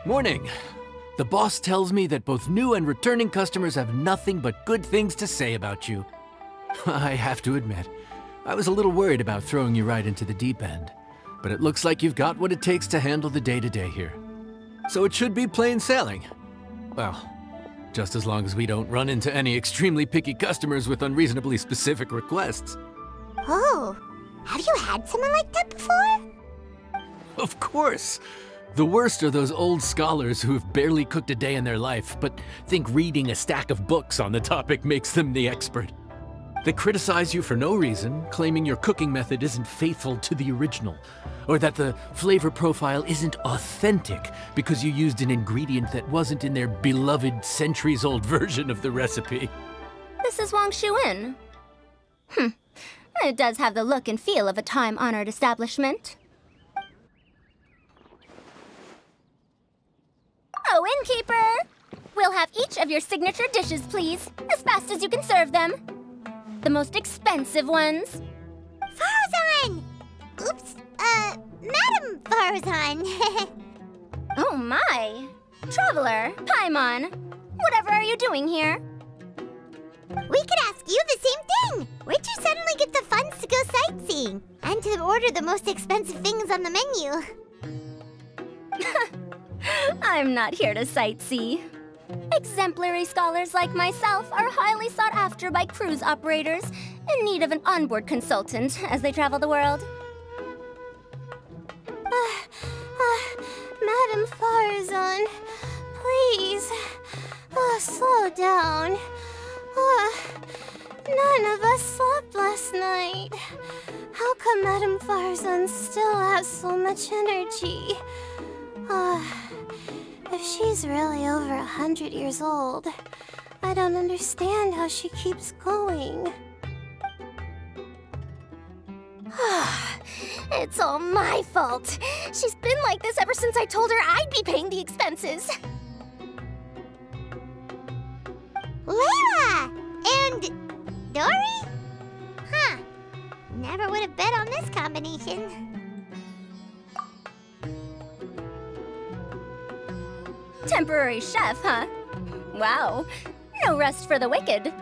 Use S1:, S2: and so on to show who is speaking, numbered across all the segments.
S1: Morning. The boss tells me that both new and returning customers have nothing but good things to say about you. I have to admit, I was a little worried about throwing you right into the deep end, but it looks like you've got what it takes to handle the day-to-day here. So it should be plain sailing. Well, just as long as we don't run into any extremely picky customers with unreasonably specific requests.
S2: Oh, have you had someone like that before?
S1: Of course! The worst are those old scholars who have barely cooked a day in their life, but think reading a stack of books on the topic makes them the expert. They criticize you for no reason, claiming your cooking method isn't faithful to the original, or that the flavor profile isn't authentic because you used an ingredient that wasn't in their beloved centuries-old version of the recipe.
S3: This is Wang Shuin. It does have the look and feel of a time-honored establishment. Oh, innkeeper! We'll have each of your signature dishes, please, as fast as you can serve them. The most expensive ones.
S2: Farzan! Oops, Madam Farzan.
S3: Oh my! Traveler, Paimon, whatever are you doing here?
S2: We could ask you the same thing! Where'd you suddenly get the funds to go sightseeing? And to order the most expensive things on the menu?
S3: I'm not here to sightsee. Exemplary scholars like myself are highly sought after by cruise operators in need of an onboard consultant as they travel the world.
S2: Madam Farzan, please, slow down. None of us slept last night. How come Madam Farzan still has so much energy? If she's really over 100 years old, I don't understand how she keeps going.
S3: It's all my fault. She's been like this ever since I told her I'd be paying the expenses.
S2: Layla! And Dory? Huh. Never would have bet on this combination.
S3: Temporary chef, huh? Wow. No rest for the wicked.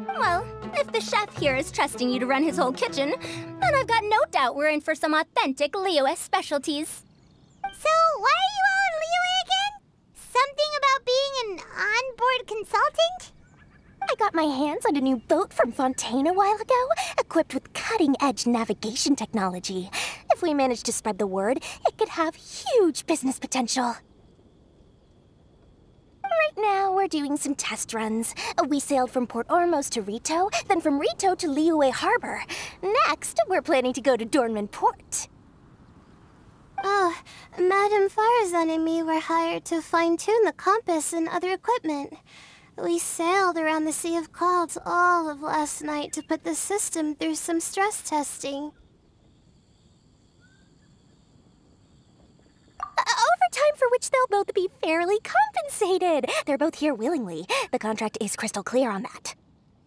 S3: Well, if the chef here is trusting you to run his whole kitchen, then I've got no doubt we're in for some authentic Liyue specialties.
S2: So, why are you all in Liyue again? Something about being an onboard consultant?
S4: I got my hands on a new boat from Fontaine a while ago, equipped with cutting-edge navigation technology. If we manage to spread the word, it could have huge business potential. Right now, we're doing some test runs. We sailed from Port Ormos to Rito, then from Rito to Liyue Harbor. Next, we're planning to go to Dornman Port.
S2: Oh, Madam Farzan and me were hired to fine-tune the compass and other equipment. We sailed around the Sea of Clouds all of last night to put the system through some stress testing.
S4: Overtime for which they'll both be fairly compensated. They're both here willingly. The contract is crystal clear on that.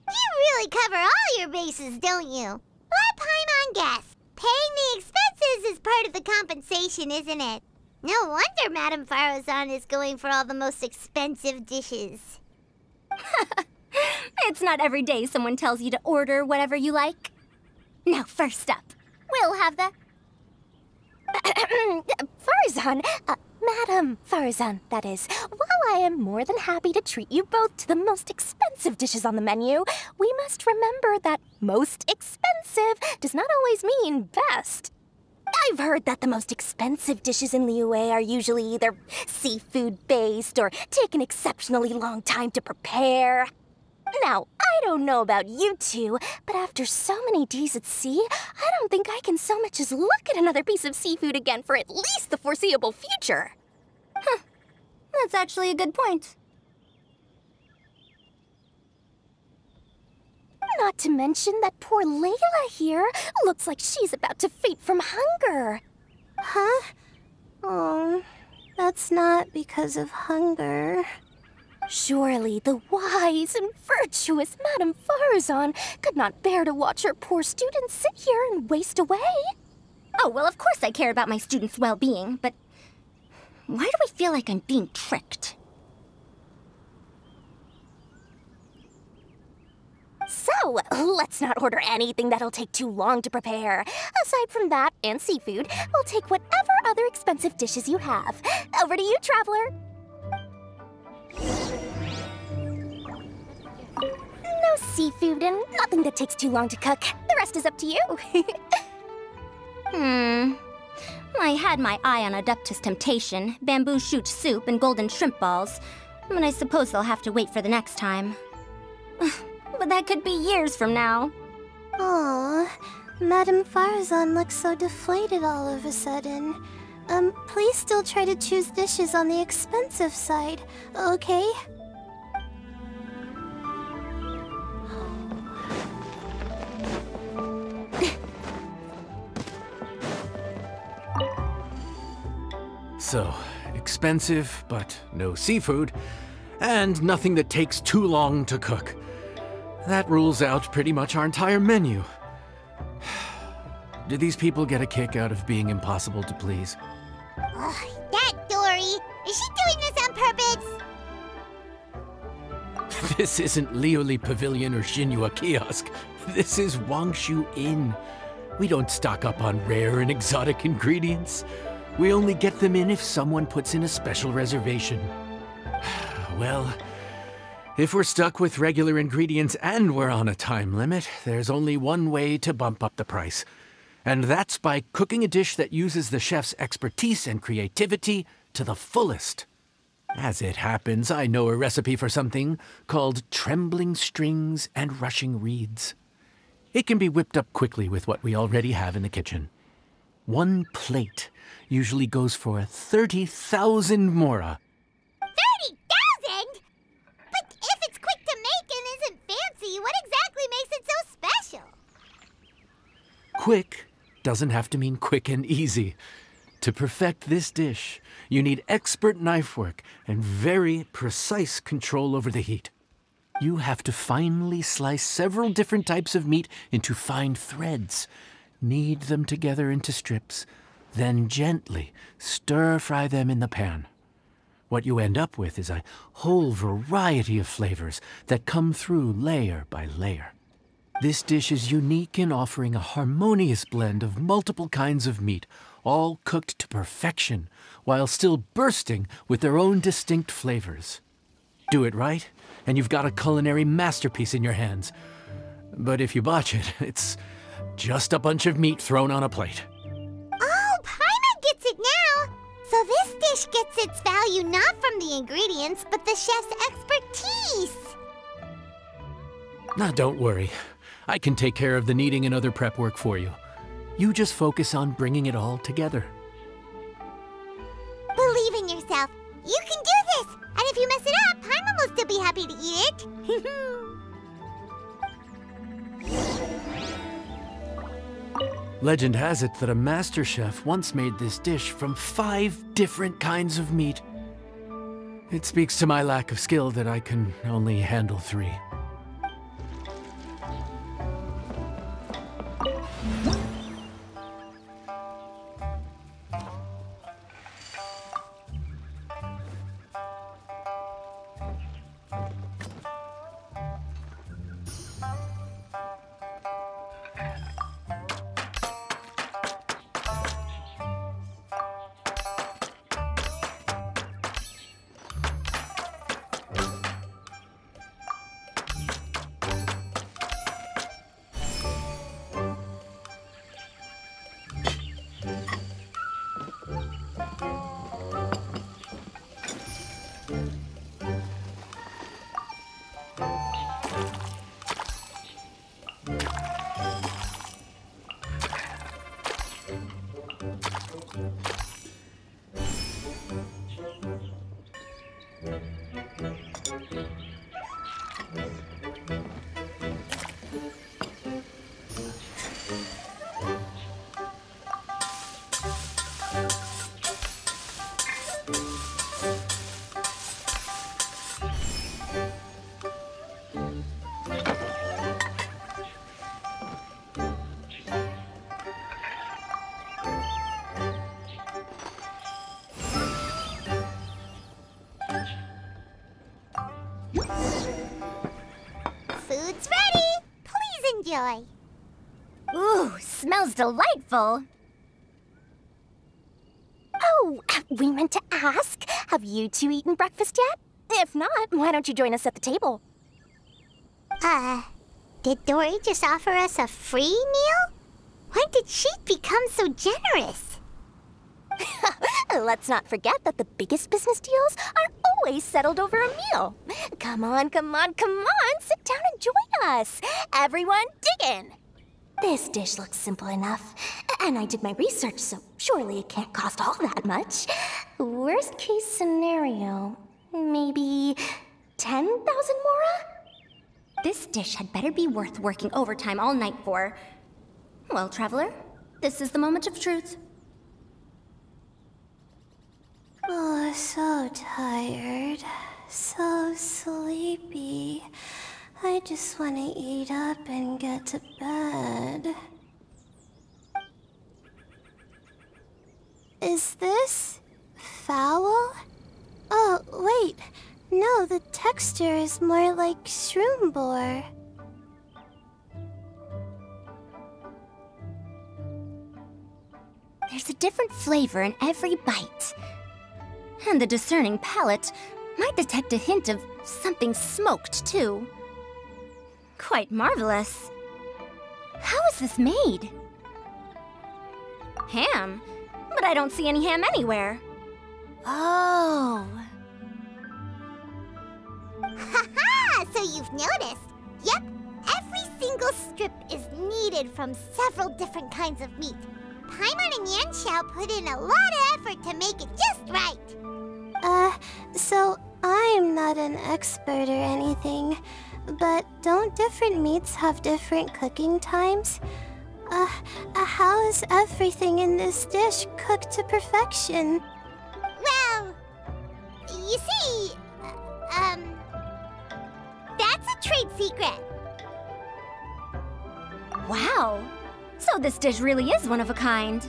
S2: You really cover all your bases, don't you? Let Paimon guess. Paying the expenses is part of the compensation, isn't it? No wonder Madame Farazan is going for all the most expensive dishes.
S3: It's not every day someone tells you to order whatever you like. Now, first up, we'll have the...
S4: Farzan, Madam Farzan, that is. While I am more than happy to treat you both to the most expensive dishes on the menu, we must remember that most expensive does not always mean best. I've heard that the most expensive dishes in Liyue are usually either seafood-based or take an exceptionally long time to prepare. Now, I don't know about you two, but after so many days at sea, I don't think I can so much as look at another piece of seafood again for at least the foreseeable future.
S3: Huh. That's actually a good point.
S4: Not to mention that poor Layla here looks like she's about to faint from hunger.
S2: Huh? Oh, that's not because of hunger.
S4: Surely the wise and virtuous Madame Farazan could not bear to watch her poor students sit here and waste away.
S3: Oh, well, of course I care about my students' well-being, but Why do I feel like I'm being tricked?
S4: So, let's not order anything that'll take too long to prepare. Aside from that and seafood, we'll take whatever other expensive dishes you have. Over to you, traveler. No seafood and nothing that takes too long to cook. The rest is up to you.
S3: I had my eye on Adeptus Temptation, bamboo shoot soup, and golden shrimp balls. But I suppose they'll have to wait for the next time. But that could be years from now.
S2: Aww, Madame Farazan looks so deflated all of a sudden. Please still try to choose dishes on the expensive side, okay?
S1: So, expensive, but no seafood, and nothing that takes too long to cook. That rules out pretty much our entire menu. Do these people get a kick out of being impossible to please?
S5: That Dory! Is she doing this on purpose?
S1: This isn't Lioli Pavilion or Xinhua Kiosk. This is Wangshu Inn. We don't stock up on rare and exotic ingredients. We only get them in if someone puts in a special reservation. Well, if we're stuck with regular ingredients and we're on a time limit, there's only one way to bump up the price. And that's by cooking a dish that uses the chef's expertise and creativity to the fullest. As it happens, I know a recipe for something called trembling strings and rushing reeds. It can be whipped up quickly with what we already have in the kitchen. One plate usually goes for 30,000 mora.
S5: 30,000? But if it's quick to make and isn't fancy, what exactly makes it so special?
S1: Quick doesn't have to mean quick and easy. To perfect this dish, you need expert knife work and very precise control over the heat. You have to finely slice several different types of meat into fine threads, knead them together into strips, then gently stir-fry them in the pan. What you end up with is a whole variety of flavors that come through layer by layer. This dish is unique in offering a harmonious blend of multiple kinds of meat, all cooked to perfection, while still bursting with their own distinct flavors. Do it right, and you've got a culinary masterpiece in your hands. But if you botch it, it's just a bunch of meat thrown on a plate.
S5: Oh, Paimon gets it now! So this dish gets its value not from the ingredients, but the chef's expertise!
S1: Now, don't worry. I can take care of the kneading and other prep work for you. You just focus on bringing it all together.
S5: Believe in yourself. You can do this! And if you mess it up, Paimon will still be happy to eat it.
S1: Legend has it that a master chef once made this dish from 5 different kinds of meat. It speaks to my lack of skill that I can only handle 3.
S5: enjoy.
S3: Ooh, smells delightful.
S4: Oh, we meant to ask, have you two eaten breakfast yet? If not, why don't you join us at the table?
S5: Did Dory just offer us a free meal? When did she become so generous?
S4: Let's not forget that the biggest business deals are always settled over a meal. Come on, come on, come on, sit down and join us. Everyone, dig in. This dish looks simple enough, and I did my research, so surely it can't cost all that much. Worst case scenario, maybe 10,000 mora?
S3: This dish had better be worth working overtime all night for. Well, traveler, this is the moment of truth.
S2: Oh, so tired. So sleepy. I just want to eat up and get to bed. Is this foul? Oh, wait. No, the texture is more like shroom boar.
S3: There's a different flavor in every bite. And the discerning palate might detect a hint of something smoked, too. Quite marvelous. How is this made? Ham? But I don't see any ham anywhere. Oh.
S5: Haha! So you've noticed. Yep, every single strip is kneaded from several different kinds of meat. Paimon and Yanxiao put in a lot of effort to make it just right.
S2: So I'm not an expert or anything, but don't different meats have different cooking times? How is everything in this dish cooked to perfection?
S5: Well, you see, that's a trade secret.
S3: Wow. So this dish really is one of a kind.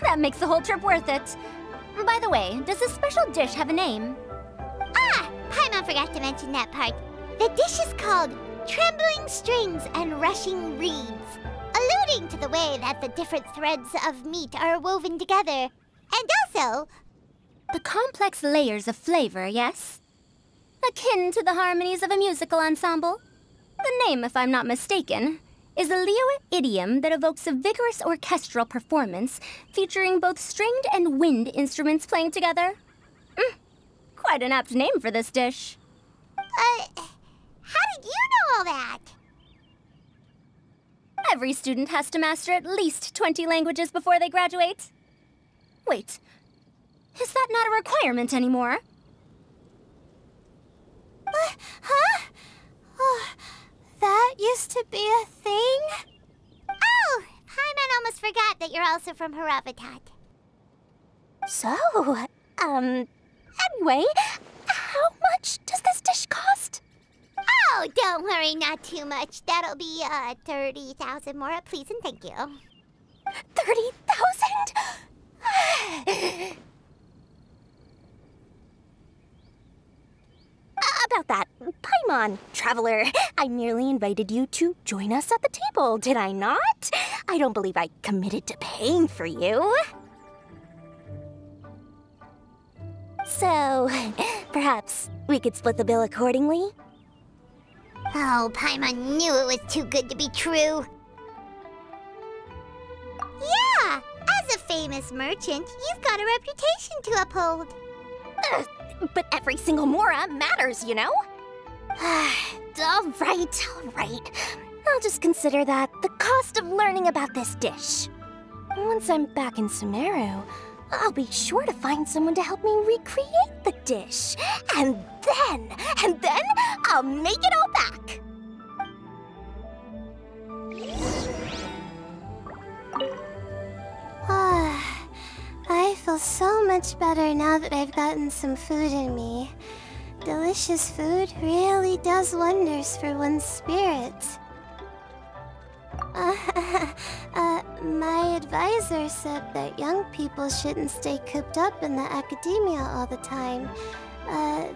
S3: That makes the whole trip worth it. By the way, does this special dish have a name?
S5: Ah, Paimon forgot to mention that part. The dish is called Trembling Strings and Rushing Reeds, alluding to the way that the different threads of meat are woven together. And also...
S3: the complex layers of flavor, yes? Akin to the harmonies of a musical ensemble. The name, if I'm not mistaken, is a Liyue idiom that evokes a vigorous orchestral performance featuring both stringed and wind instruments playing together. Quite an apt name for this dish.
S5: How did you know all that?
S3: Every student has to master at least 20 languages before they graduate. Wait, is that not a requirement anymore?
S2: Huh? Oh, that used to be a thing?
S5: Oh, Paimon almost forgot that you're also from Haravatat.
S4: So, anyway, how much does this dish cost?
S5: Oh, don't worry, not too much. That'll be, 30,000 mora, please and thank you.
S4: 30,000? About that, Paimon, traveler, I merely invited you to join us at the table, did I not? I don't believe I committed to paying for you. So, perhaps we could split the bill accordingly?
S5: Oh, Paimon knew it was too good to be true. Yeah, as a famous merchant, you've got a reputation to uphold.
S4: But every single mora matters, you know? All right. I'll just consider that the cost of learning about this dish. Once I'm back in Sumeru, I'll be sure to find someone to help me recreate the dish. And then I'll make it all back.
S2: I feel so much better now that I've gotten some food in me. Delicious food really does wonders for one's spirits. My advisor said that young people shouldn't stay cooped up in the academia all the time.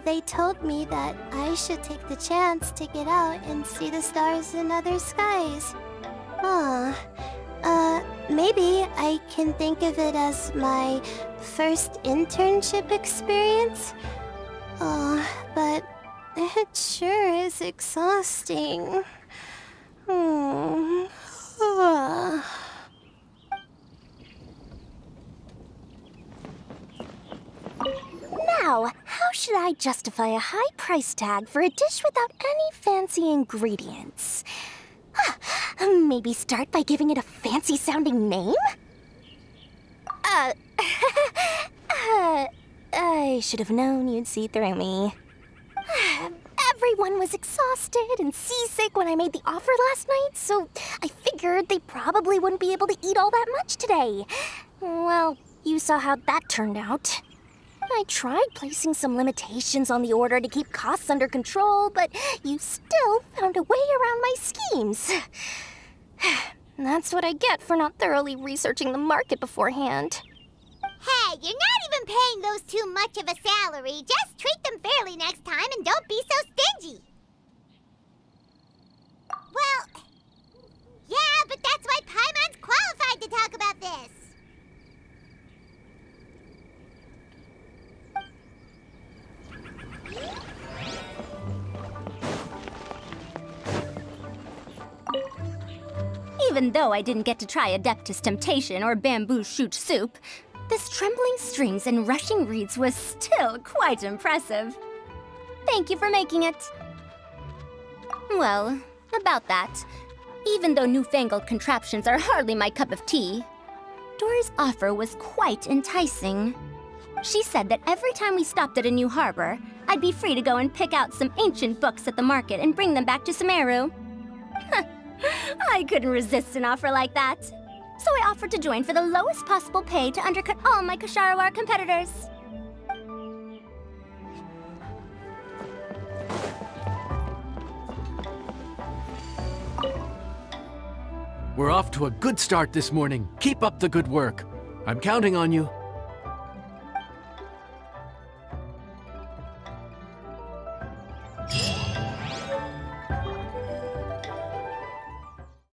S2: They told me that I should take the chance to get out and see the stars in other skies. Maybe I can think of it as my first internship experience. But it sure is exhausting.
S4: Now, how should I justify a high price tag for a dish without any fancy ingredients? Maybe start by giving it a fancy-sounding name? I should have known you'd see through me. Everyone was exhausted and seasick when I made the offer last night, so I figured they probably wouldn't be able to eat all that much today. Well, you saw how that turned out. I tried placing some limitations on the order to keep costs under control, but you still found a way around my schemes. That's what I get for not thoroughly researching the market beforehand.
S5: Hey, you're not even paying those too much of a salary. Just treat them fairly next time and don't be so stingy. Well, yeah, but that's why Paimon's qualified to talk about this.
S3: Even though I didn't get to try Adeptus Temptation or Bamboo Shoot Soup, this Trembling Strings and Rushing Reeds was still quite impressive. Thank you for making it. Well, about that, even though newfangled contraptions are hardly my cup of tea, Dory's offer was quite enticing. She said that every time we stopped at a new harbor, I'd be free to go and pick out some ancient books at the market and bring them back to Sumeru. I couldn't resist an offer like that. So I offered to join for the lowest possible pay to undercut all my Ksharawar competitors.
S1: We're off to a good start this morning. Keep up the good work. I'm counting on you.